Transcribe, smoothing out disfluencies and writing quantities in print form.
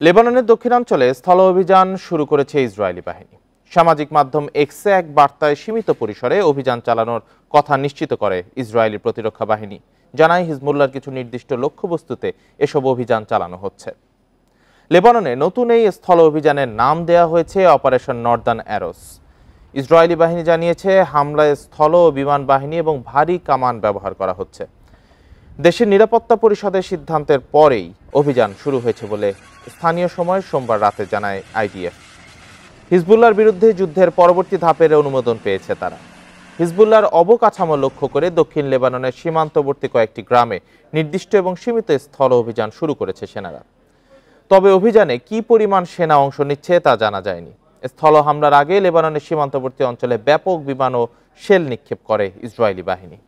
লেবাননের দক্ষিণাঞ্চলে স্থল অভিযান শুরু করেছে ইসরায়েলি বাহিনী। সামাজিক মাধ্যম এক্সে এক বার্তায় সীমিত পরিসরে অভিযান চালানোর কথা নিশ্চিত করে ইসরায়েলি প্রতিরক্ষা বাহিনী। জানায় হিজবুল্লাহর কিছু নির্দিষ্ট লক্ষ্যবস্তুতে এসব অভিযান চালানো হচ্ছে। লেবাননে নতুন এই স্থল অভিযানের নাম দেয়া হয়েছে অপারেশন নর্দার্ন অ্যারোস। ইসরায়েলি বাহিনী জানিয়েছে হামলায় স্থল ও বিমান বাহিনী এবং ভারী কামান ব্যবহার করা হচ্ছে। দেশের নিরাপত্তা পরিষদের সিদ্ধান্তের পরেই অভিযান শুরু হয়েছে বলে স্থানীয় সময় সোমবার রাতে জানায় আইডিএফ। হিজবুল্লাহর বিরুদ্ধে যুদ্ধের পরবর্তী ধাপের অনুমোদন পেয়েছে তারা। হিজবুল্লাহর অবকাঠামো লক্ষ্য করে দক্ষিণ লেবাননের সীমান্তবর্তী কয়েকটি গ্রামে নির্দিষ্ট এবং সীমিত স্থল অভিযান শুরু করেছে সেনারা। তবে অভিযানে কি পরিমাণ সেনা অংশ নিচ্ছে তা জানা যায়নি। স্থল হামলার আগে লেবাননের সীমান্তবর্তী অঞ্চলে ব্যাপক বিমান ও শেল নিক্ষেপ করে ইসরায়েলি বাহিনী।